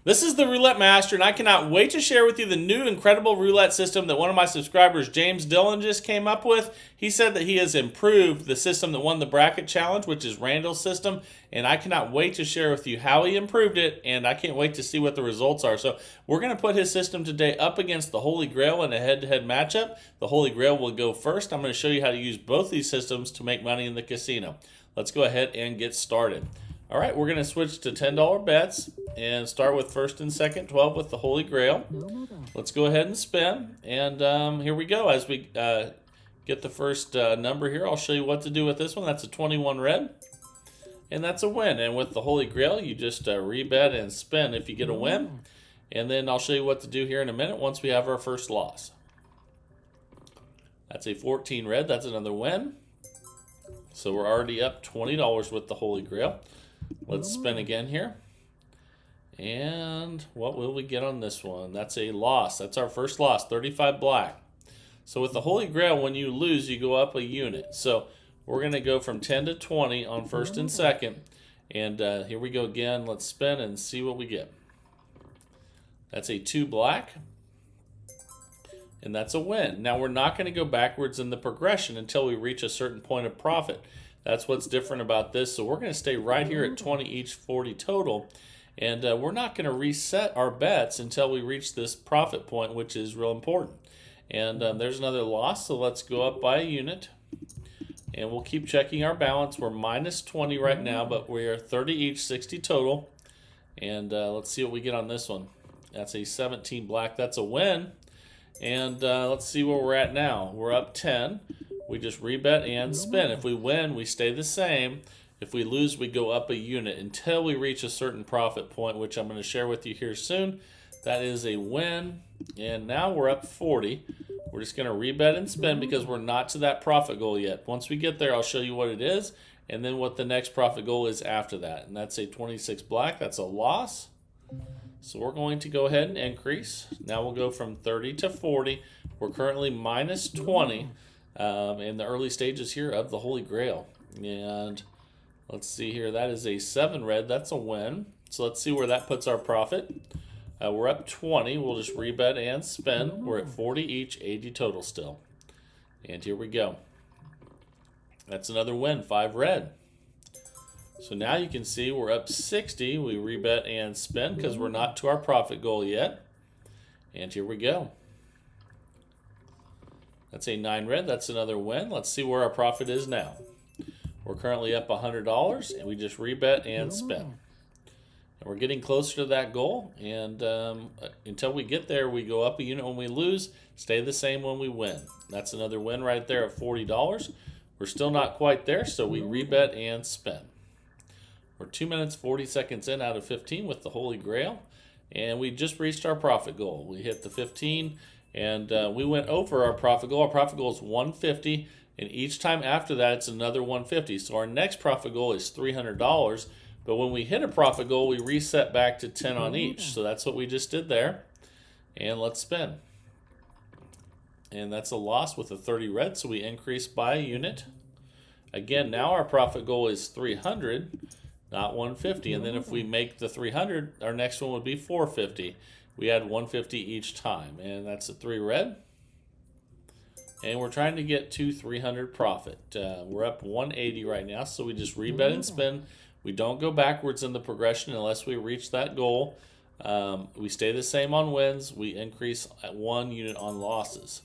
This is the Roulette Master, and I cannot wait to share with you the new incredible roulette system that one of my subscribers, James Dillon, just came up with. He said that he has improved the system that won the bracket challenge, which is Randall's system, and I cannot wait to share with you how he improved it, and I can't wait to see what the results are. So we're going to put his system today up against the Holy Grail in a head-to-head matchup. The Holy Grail will go first. I'm going to show you how to use both these systems to make money in the casino. Let's go ahead and get started. All right, we're going to switch to $10 bets and start with first and second 12 with the Holy Grail. Let's go ahead and spin. And here we go. As we get the first number here, I'll show you what to do with this one. That's a 21 red, and that's a win. And with the Holy Grail, you just rebet and spin if you get a win. And then I'll show you what to do here in a minute once we have our first loss. That's a 14 red. That's another win. So we're already up $20 with the Holy Grail. Let's spin again here. And what will we get on this one? That's a loss. That's our first loss, 35 black. So with the Holy Grail, when you lose, you go up a unit. So we're going to go from 10 to 20 on first and second. And here we go again. Let's spin and see what we get. That's a 2 black. And that's a win. Now we're not going to go backwards in the progression until we reach a certain point of profit. That's what's different about this. So we're going to stay right here at 20 each, 40 total. And we're not going to reset our bets until we reach this profit point, which is real important. And there's another loss, so let's go up by a unit. And we'll keep checking our balance. We're minus 20 right now, but we're 30 each, 60 total. And let's see what we get on this one. That's a 17 black. That's a win. And let's see where we're at now. We're up 10. We just rebet and spin. If we win, we stay the same. If we lose, we go up a unit until we reach a certain profit point, which I'm going to share with you here soon. That is a win. And now we're up 40. We're just going to rebet and spin because we're not to that profit goal yet. Once we get there, I'll show you what it is and then what the next profit goal is after that. And that's a 26 black. That's a loss. So we're going to go ahead and increase. Now we'll go from 30 to 40. We're currently minus 20 in the early stages here of the Holy Grail. And let's see here. That is a 7 red. That's a win. So let's see where that puts our profit. We're up 20. We'll just rebet and spin. We're at 40 each, 80 total still. And here we go. That's another win, 5 red. So now you can see we're up 60. We rebet and spin because we're not to our profit goal yet. And here we go. That's a 9 red. That's another win. Let's see where our profit is now. We're currently up $100, and we just rebet and spin. And we're getting closer to that goal. And until we get there, we go up a unit when we lose, stay the same when we win. That's another win right there at $40. We're still not quite there, so we rebet and spin. We're 2 minutes, 40 seconds in out of 15 with the Holy Grail. And we just reached our profit goal. We hit the 15, and we went over our profit goal. Our profit goal is 150, and each time after that, it's another 150. So our next profit goal is $300. But when we hit a profit goal, we reset back to 10 on each. So that's what we just did there. And let's spin. And that's a loss with a 30 red, so we increase by a unit. Again, now our profit goal is 300. Not 150. And then if we make the 300, our next one would be 450. We add 150 each time. And that's a 3 red. And we're trying to get to 300 profit. We're up 180 right now, so we just rebet and spin. We don't go backwards in the progression unless we reach that goal. We stay the same on wins. We increase at 1 unit on losses.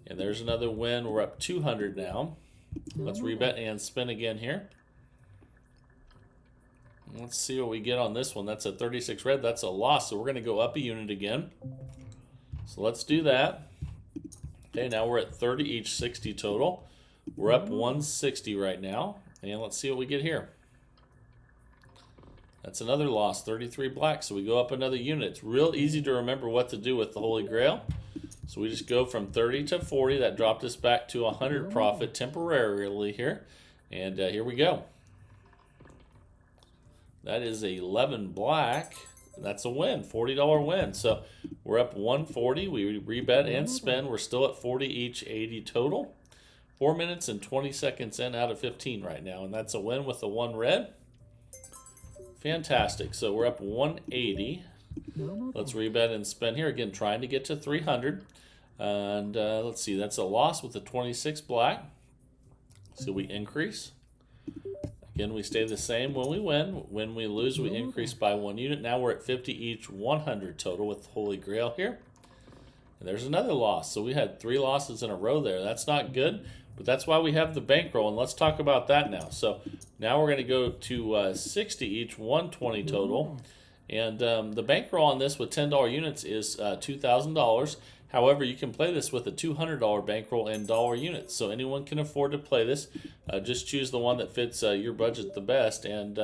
And there's another win. We're up 200 now. Let's rebet and spin again here. Let's see what we get on this one. That's a 36 red. That's a loss. So we're going to go up a unit again. So let's do that. Okay, now we're at 30 each, 60 total. We're up 160 right now. And let's see what we get here. That's another loss, 33 black. So we go up another unit. It's real easy to remember what to do with the Holy Grail. So we just go from 30 to 40. That dropped us back to 100 profit temporarily here. And here we go. That is 11 black. That's a win, $40 win. So we're up 140. We rebet and spin. We're still at 40 each, 80 total. 4 minutes and 20 seconds in out of 15 right now. And that's a win with the 1 red. Fantastic. So we're up 180. Let's rebet and spin here. Again, trying to get to 300. And let's see, that's a loss with the 26 black. So we increase. Again, we stay the same when we win. When we lose, we increase by 1 unit. Now we're at 50 each, 100 total with Holy Grail here. And there's another loss. So we had 3 losses in a row there. That's not good, but that's why we have the bankroll. And let's talk about that now. So now we're going to go to 60 each, 120 total. And the bankroll on this with $10 units is $2,000. However, you can play this with a $200 bankroll and dollar units. So anyone can afford to play this. Just choose the one that fits your budget the best. And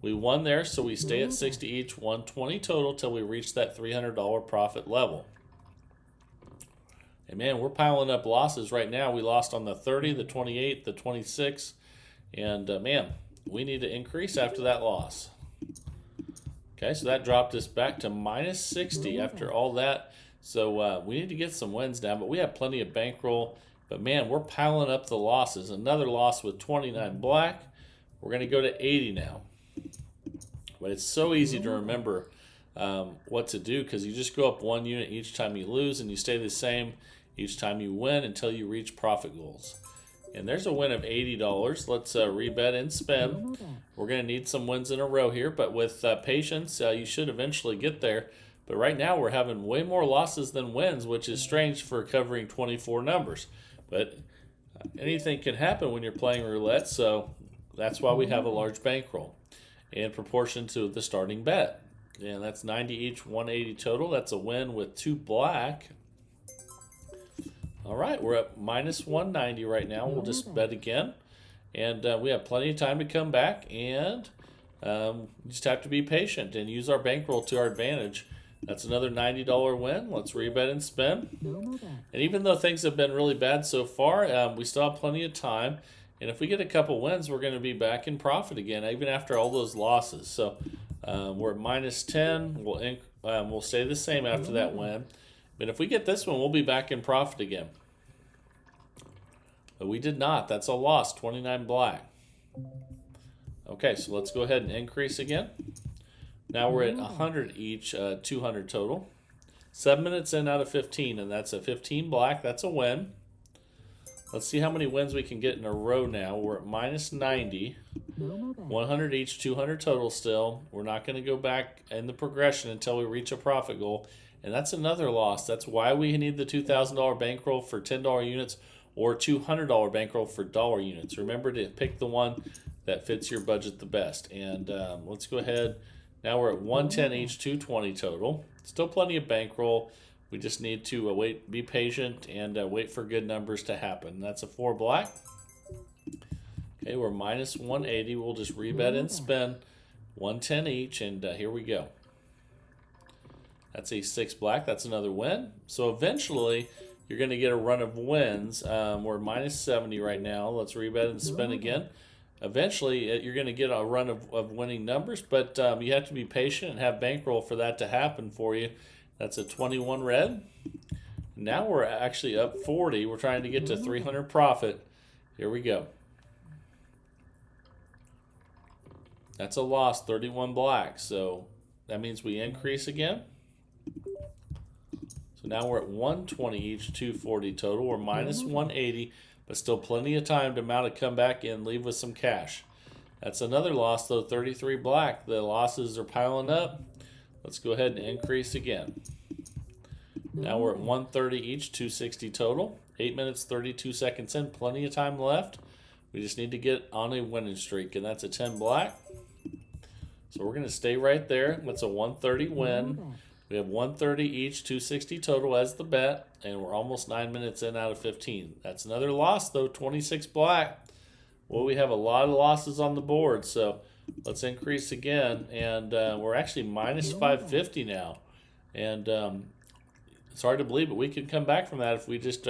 we won there, so we stay at 60 each, 120 total till we reach that $300 profit level. And man, we're piling up losses right now. We lost on the 30, the 28, the 26. And man, we need to increase after that loss. Okay, so that dropped us back to minus 60 after all that. So we need to get some wins down, but we have plenty of bankroll. But man, we're piling up the losses. Another loss with 29 black. We're going to go to 80 now. But it's so easy to remember what to do because you just go up 1 unit each time you lose and you stay the same each time you win until you reach profit goals. And there's a win of $80. Let's rebet and spin. We're going to need some wins in a row here, but with patience, you should eventually get there. But right now, we're having way more losses than wins, which is strange for covering 24 numbers. But anything can happen when you're playing roulette, so that's why we have a large bankroll in proportion to the starting bet. And that's 90 each, 180 total. That's a win with 2 black. All right, we're at minus 190 right now. We'll just bet again. And we have plenty of time to come back. And we just have to be patient and use our bankroll to our advantage. That's another $90 win. Let's rebet and spin. And even though things have been really bad so far, we still have plenty of time. And if we get a couple wins, we're going to be back in profit again, even after all those losses. So we're at minus 10. We'll stay the same after that win. But if we get this one, we'll be back in profit again. But we did not. That's a loss, 29 black. Okay, so let's go ahead and increase again. Now we're at 100 each, 200 total. 7 minutes in out of 15, and that's a 15 black. That's a win. Let's see how many wins we can get in a row now. We're at minus 90. 100 each, 200 total still. We're not going to go back in the progression until we reach a profit goal. And that's another loss. That's why we need the $2,000 bankroll for $10 units or $200 bankroll for dollar units. Remember to pick the one that fits your budget the best. And let's go ahead. Now we're at 110 each, 220 total. Still plenty of bankroll. We just need to wait, be patient, and wait for good numbers to happen. That's a 4 black. Okay, we're minus 180. We'll just rebet and spin 110 each, and here we go. That's a 6 black. That's another win. So eventually, you're going to get a run of wins. We're minus 70 right now. Let's rebet and spin again. Eventually, you're going to get a run of winning numbers, but you have to be patient and have bankroll for that to happen for you. That's a 21 red. Now we're actually up 40. We're trying to get to 300 profit. Here we go. That's a loss, 31 black. So that means we increase again. So now we're at 120 each, 240 total. We're minus 180. But still plenty of time to mount a comeback and leave with some cash. That's another loss, though, 33 black. The losses are piling up. Let's go ahead and increase again. Now we're at 130 each, 260 total. 8 minutes, 32 seconds in. Plenty of time left. We just need to get on a winning streak, and that's a 10 black. So we're going to stay right there. That's a 130 win. We have 130 each, 260 total as the bet, and we're almost 9 minutes in out of 15. That's another loss, though, 26 black. Well, we have a lot of losses on the board, so let's increase again, and we're actually minus 550 now. And it's hard to believe, but we could come back from that if we just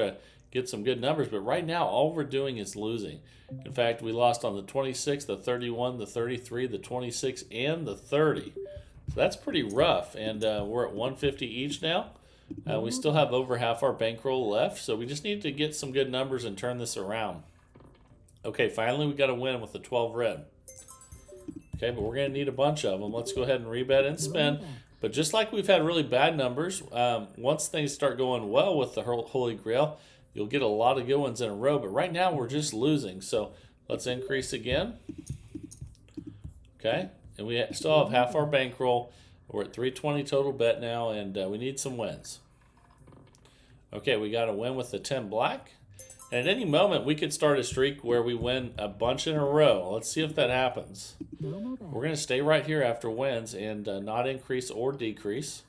get some good numbers. But right now, all we're doing is losing. In fact, we lost on the 26, the 31, the 33, the 26, and the 30. So that's pretty rough, and we're at 150 each now. We still have over half our bankroll left, so we just need to get some good numbers and turn this around. Okay, finally we got a win with the 12 red. Okay, but we're going to need a bunch of them. Let's go ahead and rebet and spin. But just like we've had really bad numbers, once things start going well with the Holy Grail, you'll get a lot of good ones in a row. But right now we're just losing. So let's increase again. Okay, and we still have half our bankroll. We're at 320 total bet now, and we need some wins. Okay, we got a win with the 10 black. And at any moment, we could start a streak where we win a bunch in a row. Let's see if that happens. We're going to stay right here after wins and not increase or decrease.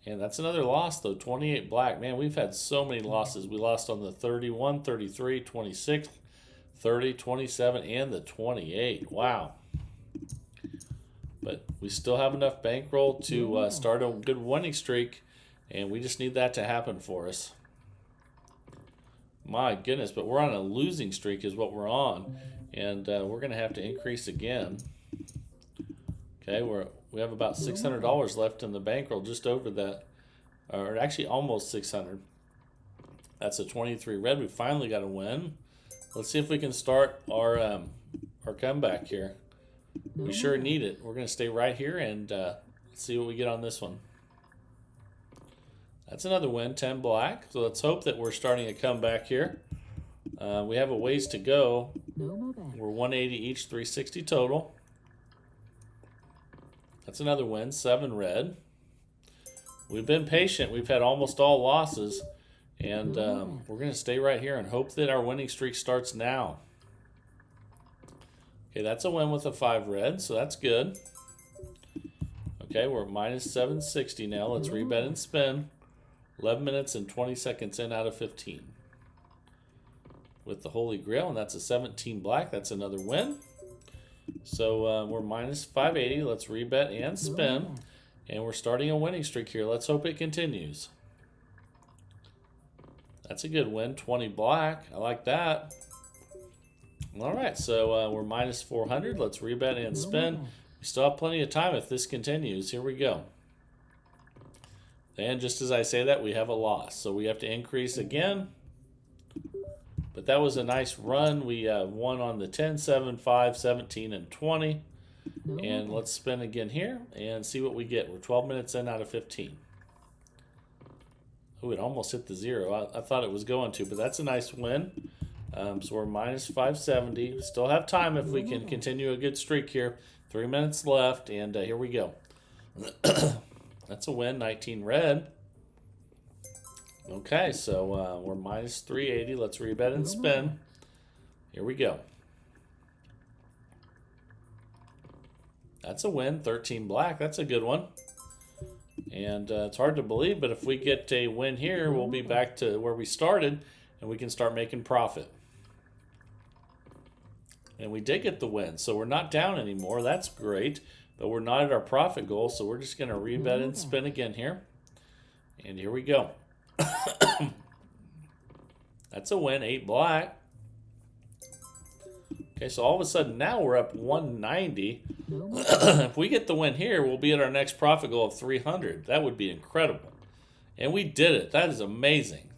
And that's another loss, though, 28 black. Man, we've had so many losses. We lost on the 31, 33, 26, 30, 27, and the 28. Wow. But we still have enough bankroll to start a good winning streak, and we just need that to happen for us. My goodness, but we're on a losing streak is what we're on, and we're going to have to increase again. Okay, we have about $600 left in the bankroll, just over that, or actually almost 600. That's a 23 red. We finally got a win. Let's see if we can start our comeback here. We sure need it. We're going to stay right here and see what we get on this one. That's another win, 10 black. So let's hope that we're starting a comeback here. We have a ways to go. We're 180 each, 360 total. That's another win, 7 red. We've been patient. We've had almost all losses. And we're going to stay right here and hope that our winning streak starts now. Okay, that's a win with a 5 red, so that's good. Okay, we're at minus 760 now. Let's rebet and spin. 11 minutes and 20 seconds in out of 15. With the Holy Grail, and that's a 17 black. That's another win. So we're minus 580. Let's rebet and spin. And we're starting a winning streak here. Let's hope it continues. That's a good win, 20 black. I like that. All right, so we're minus 400. Let's rebet and spin. We still have plenty of time if this continues. Here we go. And just as I say that, we have a loss. So we have to increase again. But that was a nice run. We won on the 10, 7, 5, 17, and 20. And let's spin again here and see what we get. We're 12 minutes in out of 15. Oh, it almost hit the 0. I thought it was going to, but that's a nice win. So we're minus 570. Still have time if we can continue a good streak here. 3 minutes left, and here we go. That's a win, 19 red. Okay, so we're minus 380. Let's rebet and spin. Here we go. That's a win, 13 black. That's a good one. And it's hard to believe, but if we get a win here, we'll be back to where we started, and we can start making profit. And we did get the win, so we're not down anymore. That's great. But we're not at our profit goal, so we're just going to rebet and spin again here. And here we go. That's a win, 8 black. Okay, so all of a sudden now we're up 190. If we get the win here, we'll be at our next profit goal of 300. That would be incredible. And we did it. That is amazing.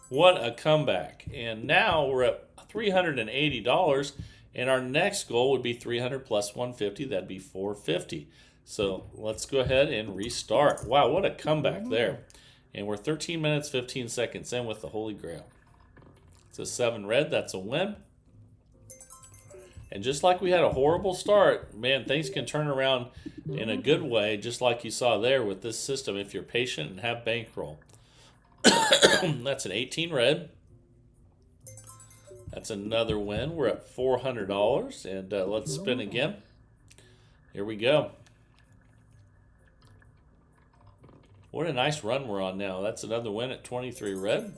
What a comeback. And now we're at $380. And our next goal would be 300 plus 150. That'd be 450. So let's go ahead and restart. Wow, what a comeback there. And we're 13 minutes, 15 seconds in with the Holy Grail. It's a 7 red. That's a win. And just like we had a horrible start, man, things can turn around in a good way, just like you saw there with this system if you're patient and have bankroll. That's an 18 red. That's another win. We're at $400, and let's spin again. Here we go. What a nice run we're on now. That's another win at 23 red.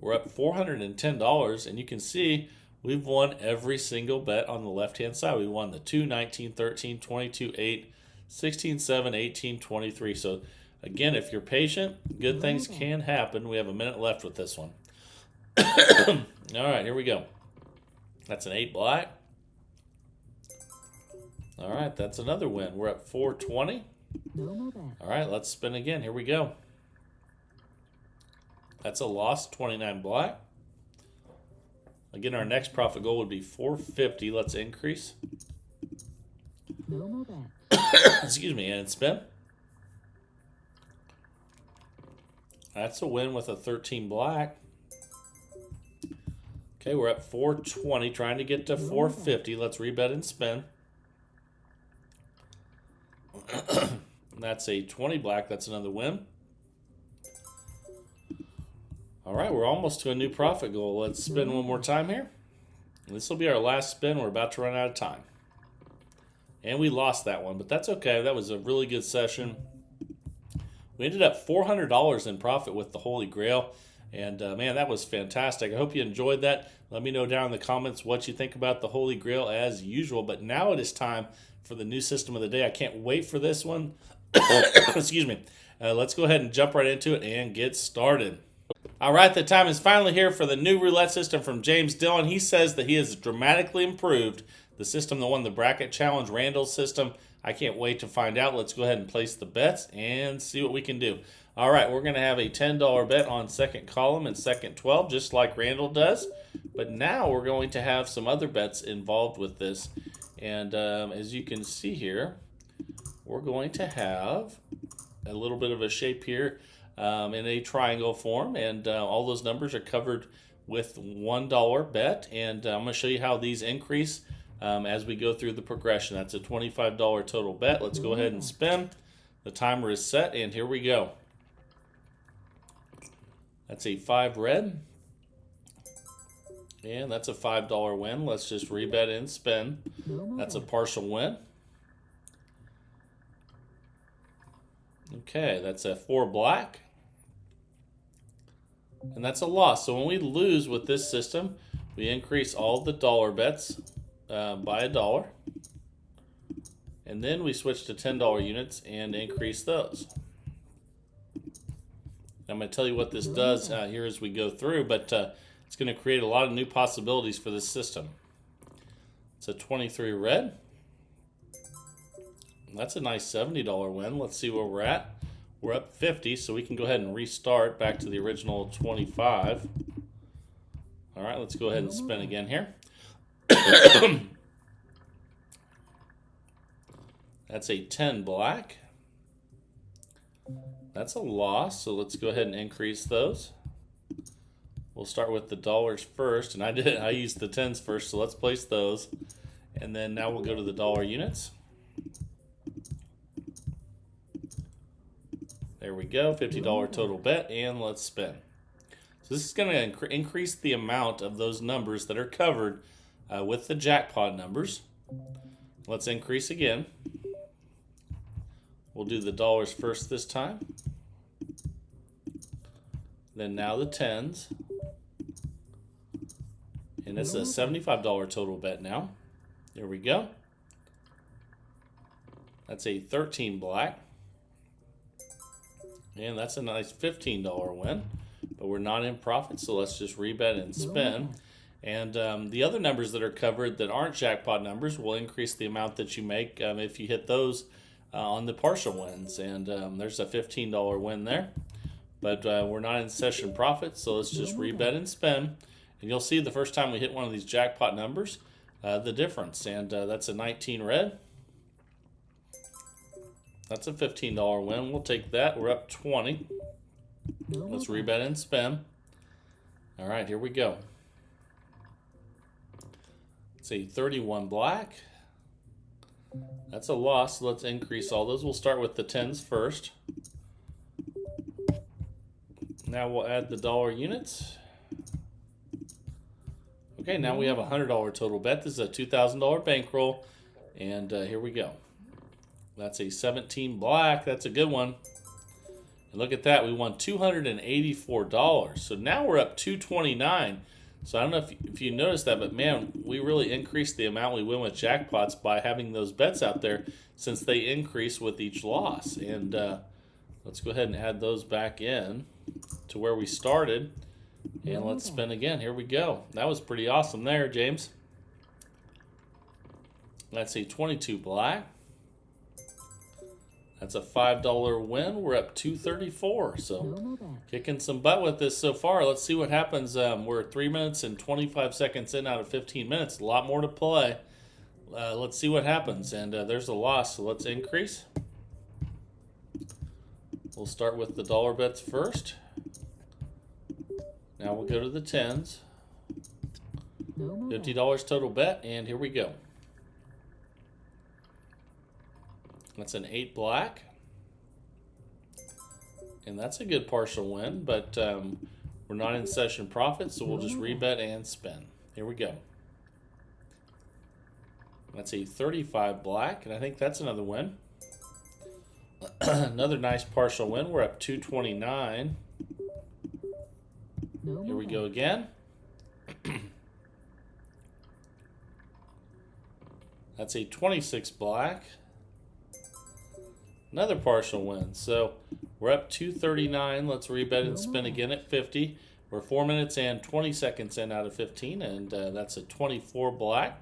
We're up $410, and you can see we've won every single bet on the left-hand side. We won the 2, 19, 13, 22, 8, 16, 7, 18, 23. So, again, if you're patient, good things can happen. We have a minute left with this one. All right, here we go. That's an 8 black. All right, that's another win. We're at 420. All right, let's spin again. Here we go. That's a loss, 29 black. Again, our next profit goal would be 450. Let's increase. Excuse me, and spin. That's a win with a 13 black. Okay, we're at 420, trying to get to 450. Let's rebet and spin. That's a 20 black. That's another win. All right, we're almost to a new profit goal. Let's spin one more time here. This will be our last spin. We're about to run out of time. And we lost that one, but that's okay. That was a really good session. We ended up $400 in profit with the Holy Grail. And man, that was fantastic. I hope you enjoyed that. Let me know down in the comments what you think about the Holy Grail as usual. But now it is time for the new system of the day. I can't wait for this one. Excuse me. Let's go ahead and jump right into it and get started. All right, the time is finally here for the new roulette system from James Dillon. He says that he has dramatically improved the system that won the bracket challenge, Randall's system. I can't wait to find out. Let's go ahead and place the bets and see what we can do. All right, we're going to have a $10 bet on second column and second 12, just like Randall does. But now we're going to have some other bets involved with this. And as you can see here, we're going to have a little bit of a shape here in a triangle form. And all those numbers are covered with $1 bet. And I'm going to show you how these increase as we go through the progression. That's a $25 total bet. Let's go ahead and spin. The timer is set, and here we go. That's a 5 red. And that's a $5 win. Let's just rebet and spin. That's a partial win. Okay, that's a 4 black. And that's a loss. So when we lose with this system, we increase all the dollar bets by $1. And then we switch to $10 units and increase those. I'm going to tell you what this does here as we go through, but it's going to create a lot of new possibilities for this system. It's a 23 red. That's a nice $70 win. Let's see where we're at. We're up 50, so we can go ahead and restart back to the original 25. All right, let's go ahead and spin again here. That's a 10 black. That's a loss, so let's go ahead and increase those. We'll start with the dollars first, and I used the tens first, so let's place those. And then now we'll go to the dollar units. There we go, $50 total bet, and let's spin. So this is going to increase the amount of those numbers that are covered with the jackpot numbers. Let's increase again. We'll do the dollars first this time. Then now the tens. And it's a $75 total bet now. There we go. That's a 13 black. And that's a nice $15 win. But we're not in profit, so let's just rebet and spin. And the other numbers that are covered that aren't jackpot numbers will increase the amount that you make if you hit those on the partial wins. And there's a $15 win there. But we're not in session profit, so let's just rebet and spin. And you'll see the first time we hit one of these jackpot numbers, the difference. And that's a 19 red. That's a $15 win. We'll take that. We're up 20. Let's rebet and spin. All right, here we go. It's a 31 black. That's a loss. So let's increase all those. We'll start with the tens first. Now we'll add the dollar units. Okay, now we have a $100 total bet. This is a $2,000 bankroll. And here we go. That's a 17 black. That's a good one. And look at that. We won $284. So now we're up $229. So I don't know if you noticed that, but man, we really increased the amount we win with jackpots by having those bets out there since they increase with each loss. And let's go ahead and add those back in to where we started. And let's spin again. Here we go. That was pretty awesome there, James. That's a 22 black. That's a $5 win. We're up $234. So kicking some butt with this so far. Let's see what happens. We're 3 minutes and 25 seconds in out of 15 minutes. A lot more to play. Let's see what happens. And there's a loss, so let's increase. We'll start with the dollar bets first. Now we'll go to the tens. $50 total bet, and here we go. That's an 8 black. And that's a good partial win, but we're not in session profit, so we'll just rebet and spin. Here we go. That's a 35 black, and I think that's another win. Another nice partial win. We're up 229. Here we go again. That's a 26 black. Another partial win. So we're up 239. Let's rebet and spin again at 50. We're 4 minutes and 20 seconds in out of 15, and that's a 24 black.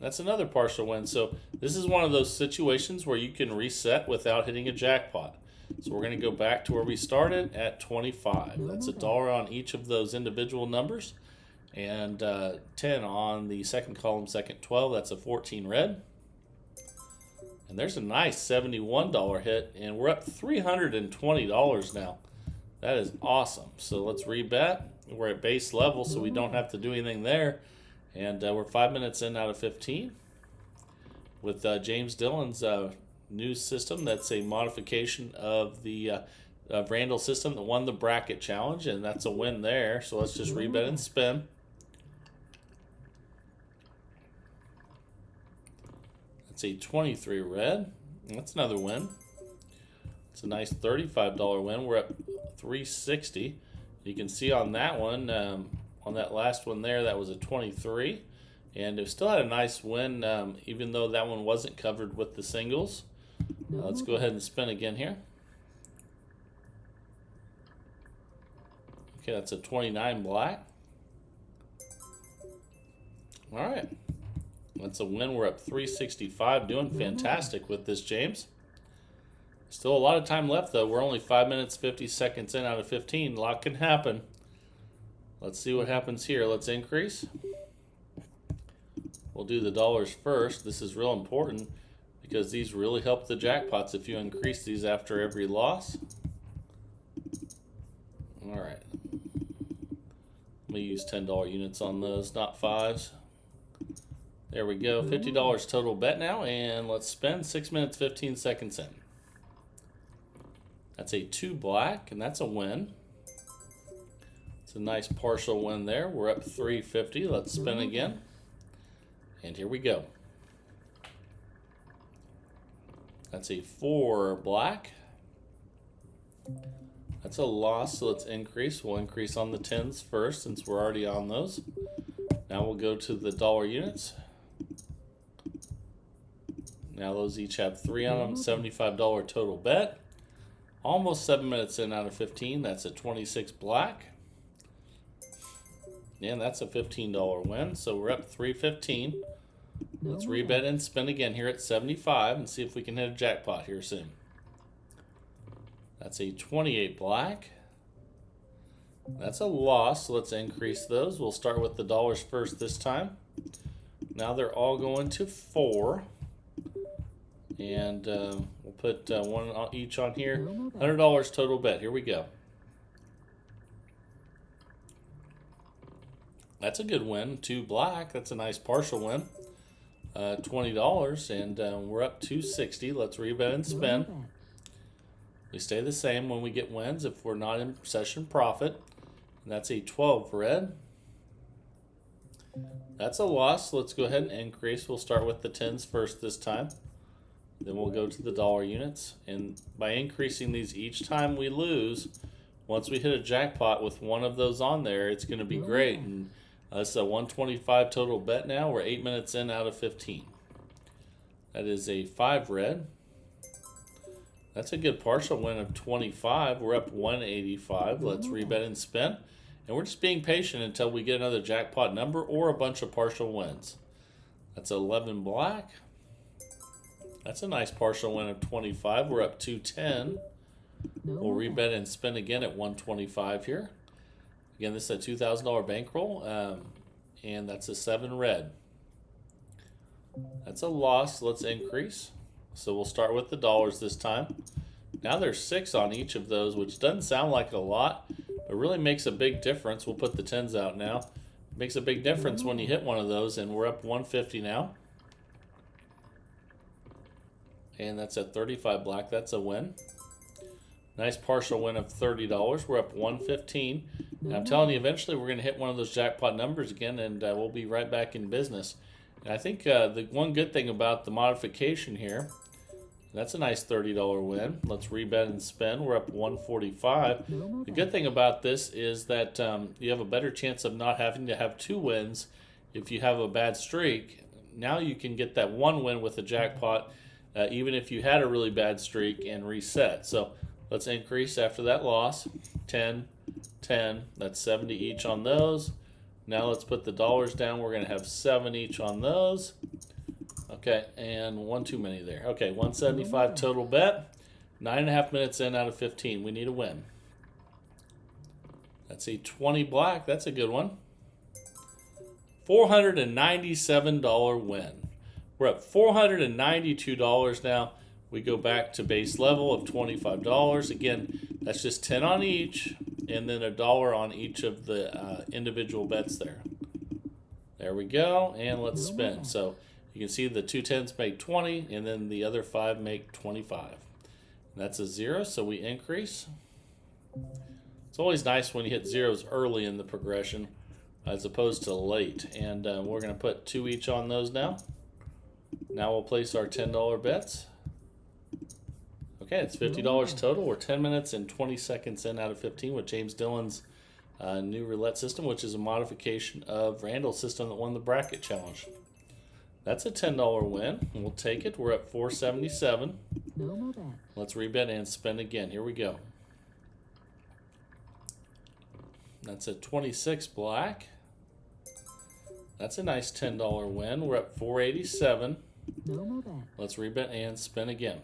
That's another partial win. So this is one of those situations where you can reset without hitting a jackpot. So we're going to go back to where we started at 25. That's $1 on each of those individual numbers. And 10 on the second column, second 12. That's a 14 red. And there's a nice $71 hit. And we're up $320 now. That is awesome. So let's rebet. We're at base level, so we don't have to do anything there. And we're 5 minutes in out of 15 with James Dillon's new system. That's a modification of the Randall system that won the bracket challenge, and that's a win there. So let's just rebet and spin. That's a 23 red. That's another win. It's a nice $35 win. We're at 360. You can see on that one, on that last one there, that was a 23. And it still had a nice win, even though that one wasn't covered with the singles. Let's go ahead and spin again here. Okay, that's a 29 black. All right. That's a win. We're up 365, doing fantastic with this, James. Still a lot of time left, though. We're only 5 minutes, 50 seconds in out of 15. A lot can happen. Let's see what happens here. Let's increase. We'll do the dollars first. This is real important because these really help the jackpots if you increase these after every loss. All right. Let me use $10 units on those, not fives. There we go. $50 total bet now, and let's spend 6 minutes, 15 seconds in. That's a 2 black, and that's a win. It's a nice partial win there. We're up 350. Let's spin again. And here we go. That's a 4 black. That's a loss, so let's increase. We'll increase on the 10s first since we're already on those. Now we'll go to the dollar units. Now those each have 3 on them, $75 total bet. Almost 7 minutes in out of 15. That's a 26 black. And that's a $15 win. So we're up 315. Let's rebet and spin again here at 75 and see if we can hit a jackpot here soon. That's a 28 black. That's a loss. So let's increase those. We'll start with the dollars first this time. Now they're all going to 4. And we'll put one each on here. $100 total bet. Here we go. That's a good win. 2 black. That's a nice partial win. $20, and we're up 260. Let's rebet and spin. We stay the same when we get wins if we're not in session profit. And that's a 12 red. That's a loss. Let's go ahead and increase. We'll start with the 10s first this time. Then we'll go to the dollar units. And by increasing these each time we lose, once we hit a jackpot with one of those on there, it's going to be great. And it's a 125 total bet now. We're 8 minutes in out of 15. That is a 5 red. That's a good partial win of 25. We're up 185. Let's rebet and spin. And we're just being patient until we get another jackpot number or a bunch of partial wins. That's 11 black. That's a nice partial win of 25. We're up 210. We'll rebet and spin again at 125 here. Again, this is a $2,000 bankroll, and that's a 7 red. That's a loss. Let's increase. So we'll start with the dollars this time. Now there's 6 on each of those, which doesn't sound like a lot, but really makes a big difference. We'll put the 10s out now. Makes a big difference when you hit one of those, and we're up 150 now. And that's at 35 black. That's a win. Nice partial win of $30. We're up 115. And I'm telling you, eventually we're going to hit one of those jackpot numbers again, and we'll be right back in business. And I think the one good thing about the modification here, that's a nice $30 win. Let's rebet and spend. We're up 145. The good thing about this is that you have a better chance of not having to have 2 wins if you have a bad streak. Now you can get that 1 win with a jackpot, even if you had a really bad streak, and reset. So let's increase after that loss. 10, 10. That's 70 each on those. Now let's put the dollars down. We're going to have 7 each on those. Okay, and 1 too many there. Okay, 175 total bet. 9.5 minutes in out of 15. We need a win. That's a 20 black. That's a good one. $497 win. We're at $492 now. We go back to base level of $25. Again, that's just 10 on each, and then $1 on each of the individual bets there. There we go, and let's spin. So you can see the 2 10s make 20, and then the other 5 make 25. And that's a 0, so we increase. It's always nice when you hit zeros early in the progression as opposed to late. And we're going to put 2 each on those now. Now we'll place our $10 bets. Okay, it's $50 total. We're 10 minutes and 20 seconds in out of 15 with James Dillon's new roulette system, which is a modification of Randall's system that won the bracket challenge. That's a $10 win. We'll take it. We're at $477. Let's rebet and spend again. Here we go. That's a 26 black. That's a nice $10 win. We're at $487. Let's rebet and spin again.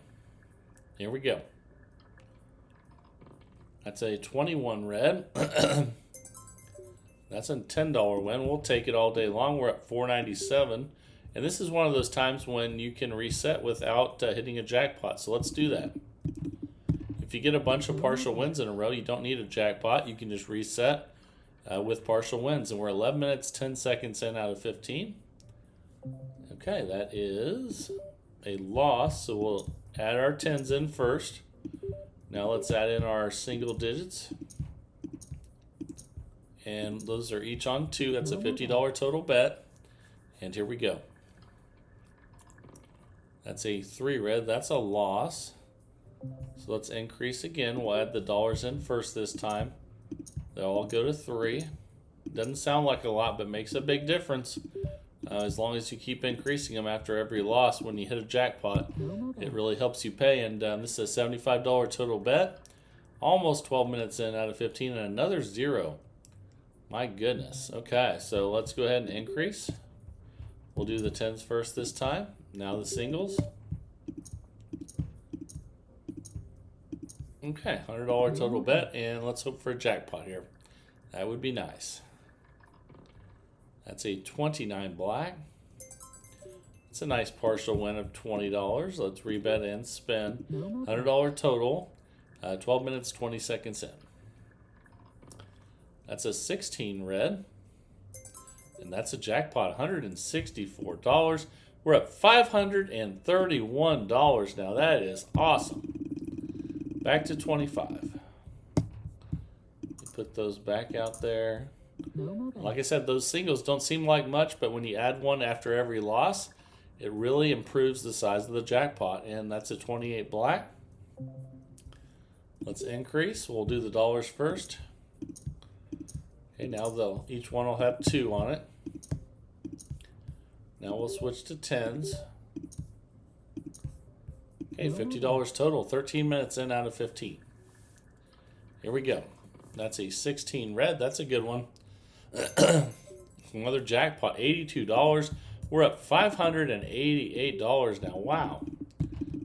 Here we go. That's a 21 red. That's a $10 win. We'll take it all day long. We're at $497. And this is one of those times when you can reset without hitting a jackpot. So let's do that. If you get a bunch of partial wins in a row, you don't need a jackpot. You can just reset with partial wins. And we're 11 minutes, 10 seconds in out of 15. Okay, that is a loss. So we'll add our 10s in first. Now let's add in our single digits. And those are each on 2. That's a $50 total bet. And here we go. That's a 3 red. That's a loss. So let's increase again. We'll add the dollars in first this time. They'll all go to 3. Doesn't sound like a lot, but makes a big difference. As long as you keep increasing them after every loss when you hit a jackpot, it really helps you pay. And this is a $75 total bet. Almost 12 minutes in out of 15 and another 0. My goodness. Okay, so let's go ahead and increase. We'll do the 10s first this time. Now the singles. Okay, $100 total bet, and let's hope for a jackpot here. That would be nice. That's a 29 black. It's a nice partial win of $20. Let's rebet and spin. $100 total. 12 minutes, 20 seconds in. That's a 16 red. And that's a jackpot, $164. We're at $531 now. That is awesome. Back to 25. Put those back out there. Like I said, those singles don't seem like much, but when you add one after every loss, it really improves the size of the jackpot. And that's a 28 black. Let's increase. We'll do the dollars first. Okay, now each one will have 2 on it. Now we'll switch to 10s. Okay, $50 total. 13 minutes in out of 15. Here we go. That's a 16 red. That's a good one. Another jackpot, $82. We're up $588 now. Wow.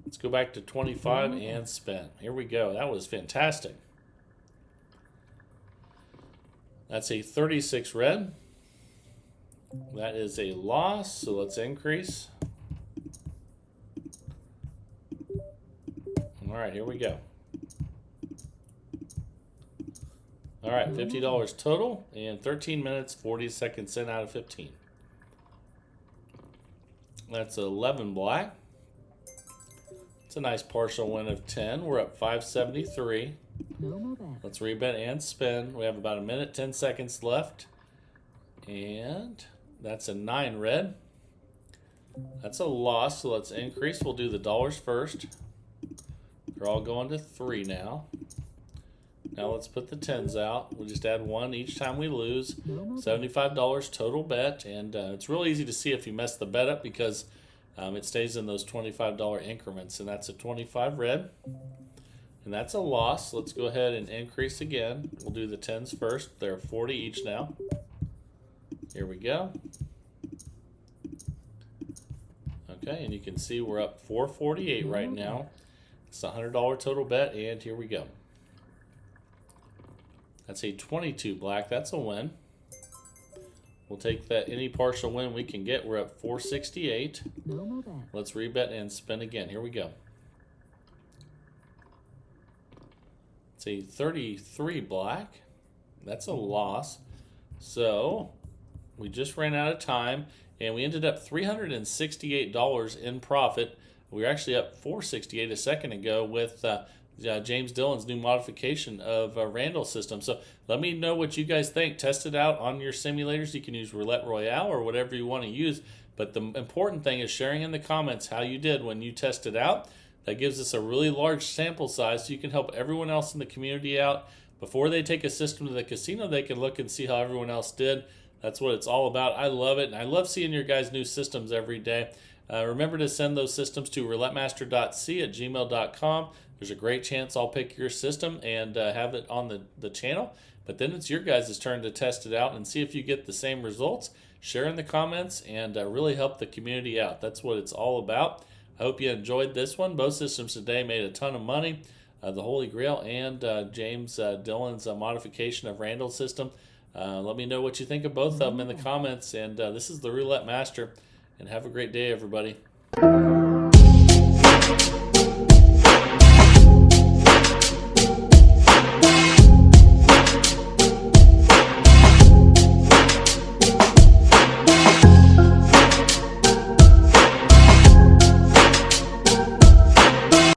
Let's go back to 25 and spin. Here we go. That was fantastic. That's a 36 red. That is a loss, so let's increase. All right, here we go. All right, $50 total and 13 minutes, 40 seconds in out of 15. That's 11 black. It's a nice partial win of 10. We're up 573. Let's rebet and spin. We have about a minute, 10 seconds left. And that's a 9 red. That's a loss, so let's increase. We'll do the dollars first. They're all going to 3 now. Now let's put the 10s out. We'll just add 1 each time we lose. $75 total bet, and it's real easy to see if you mess the bet up because it stays in those $25 increments, and that's a 25 red. And that's a loss. Let's go ahead and increase again. We'll do the 10s first. They're 40 each now. Here we go. Okay, and you can see we're up 448 right now. It's a $100 total bet, and here we go. That's a 22 black. That's a win. We'll take that any partial win we can get. We're up 468. Let's rebet and spin again. Here we go. It's a 33 black. That's a loss. So we just ran out of time, and we ended up $368 in profit. We were actually up $468 a second ago with James Dillon's new modification of Randall's system. So let me know what you guys think. Test it out on your simulators. You can use Roulette Royale or whatever you want to use. But the important thing is sharing in the comments how you did when you test it out. That gives us a really large sample size so you can help everyone else in the community out. Before they take a system to the casino, they can look and see how everyone else did. That's what it's all about. I love it, and I love seeing your guys' new systems every day. Remember to send those systems to roulettemaster.c@gmail.com. There's a great chance I'll pick your system and have it on the channel. But then it's your guys' turn to test it out and see if you get the same results. Share in the comments and really help the community out. That's what it's all about. I hope you enjoyed this one. Both systems today made a ton of money. The Holy Grail and James Dillon's modification of Randall's system. Let me know what you think of both of them in the comments. And this is the Roulette Master. And have a great day, everybody.